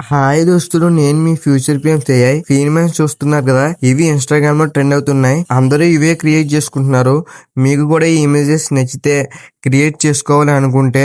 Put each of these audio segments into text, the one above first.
Hi దోస్తులు, నేను మీ future PM's AI ఫీన్మెన్స్ చూస్తున్నారు కదా. ఇవి ఇన్స్టాగ్రామ్ లో ట్రెండ్ అవుతున్నాయి. అందరూ ఇవే క్రియేట్ చేసుకుంటున్నారు. మీకు కూడా ఈ ఇమేజెస్ నచ్చితే క్రియేట్ చేసుకోవాలి అనుకుంటే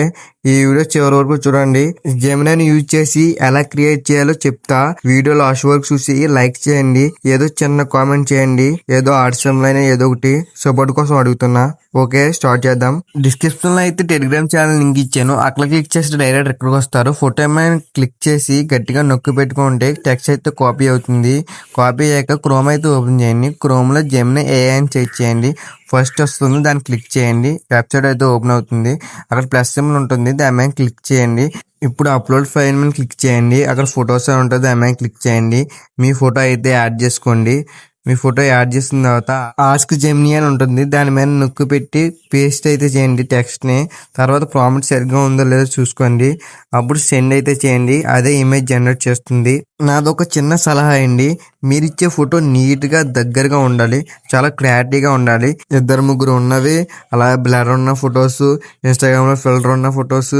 ఈ వీడియో చివరి వరకు చూడండి. జెమినీని యూజ్ చేసి ఎలా క్రియేట్ చేయాలో చెప్తా. వీడియో లాస్ట్ వరకు చూసి లైక్ చేయండి, ఏదో చిన్న కామెంట్ చేయండి, ఏదో ఆర్ట్సమ్ లైన్ ఏదో ఒకటి సపోర్ట్ కోసం అడుగుతున్నా. ఓకే, స్టార్ట్ చేద్దాం. డిస్క్రిప్షన్ లో అయితే టెలిగ్రామ్ ఛానల్ లింక్ ఇచ్చాను. అక్కడ క్లిక్ చేసి డైరెక్ట్ ఎక్కడికి వస్తారు. ఫోటో ఏమైనా క్లిక్ చేసి గట్టిగా నొక్కి పెట్టుకుంటే టెక్స్ట్ అయితే కాపీ అవుతుంది. కాపీ అయ్యాక క్రోమ్ అయితే ఓపెన్ చేయండి. క్రోమ్ లో జెమినీ AI అని సెర్చ్ చేయండి. ఫస్ట్ వస్తుంది, దాన్ని క్లిక్ చేయండి. వెబ్సైట్ అయితే ఓపెన్ అవుతుంది. అక్కడ ప్లస్ సింబల్ ఉంటుంది, దాని మీద క్లిక్ చేయండి. ఇప్పుడు అప్లోడ్ ఫైల్ మీద క్లిక్ చేయండి. అక్కడ ఫొటోస్ ఉంటుంది, దాని మీద క్లిక్ చేయండి. మీ ఫోటో అయితే యాడ్ చేసుకోండి. మీ ఫోటో యాడ్ చేసిన తర్వాత ఆస్క్ జెమినీ అని ఉంటుంది, దాని మీద నొక్కి పెట్టి పేస్ట్ అయితే చేయండి టెక్స్ట్ ని. తర్వాత ప్రాంప్ట్ సరిగ్గా ఉందో లేదో చూసుకోండి. అప్పుడు సెండ్ అయితే చేయండి. అదే ఇమేజ్ జనరేట్ చేస్తుంది. నాదొక చిన్న సలహా అండి, మీరు ఇచ్చే ఫోటో నీట్ గా దగ్గరగా ఉండాలి, చాలా క్లారిటీగా ఉండాలి. ఇద్దరు ముగ్గురు ఉన్నవి, అలా బ్లర్ ఉన్న ఫొటోస్, ఇన్స్టాగ్రామ్ లో ఫిల్టర్ ఉన్న ఫొటోస్,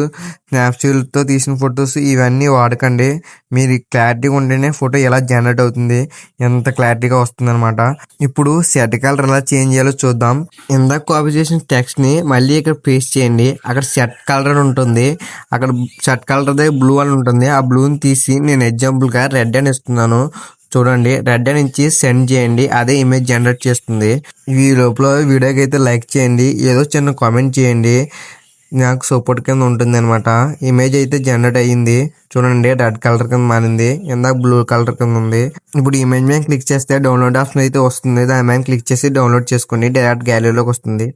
స్నాప్సీల్ తో తీసిన ఫొటోస్ ఇవన్నీ వాడకండి. మీరు క్లారిటీగా ఉంటేనే ఫోటో ఎలా జనరేట్ అవుతుంది, ఎంత క్లారిటీగా వస్తుంది అనమాట. ఇప్పుడు సెట్ కలర్ ఎలా చేంజ్ చేయాలో చూద్దాం. ఇందాక కాపీ చేసిన టెక్స్ట్ ని మళ్ళీ ఇక్కడ పేస్ట్ చేయండి. అక్కడ సెట్ కలర్ ఉంటుంది, అక్కడ సెట్ కలర్ దగ్గర బ్లూ అని ఉంటుంది. ఆ బ్లూని తీసి నేను ఎగ్జాంపుల్ గా రెడ్ అని ఇస్తున్నాను. చూడండి, రెడ్ అని ఇచ్చి సెండ్ చేయండి. అదే ఇమేజ్ జనరేట్ చేస్తుంది. ఈ లోపల వీడియోకి అయితే లైక్ చేయండి, ఏదో చిన్న కామెంట్ చేయండి, నాకు సపోర్ట్ కింద ఉంటుంది అనమాట. ఇమేజ్ అయితే జనరేట్ అయ్యింది. చూడండి, రెడ్ కలర్ కింద మారింది, ఇందాక బ్లూ కలర్ కింద ఉంది. ఇప్పుడు ఇమేజ్ మీద క్లిక్ చేస్తే డౌన్లోడ్ ఆప్షన్ అయితే వస్తుంది. దాని మీద క్లిక్ చేసి డౌన్లోడ్ చేసుకోండి, డైరెక్ట్ గ్యాలరీలోకి వస్తుంది.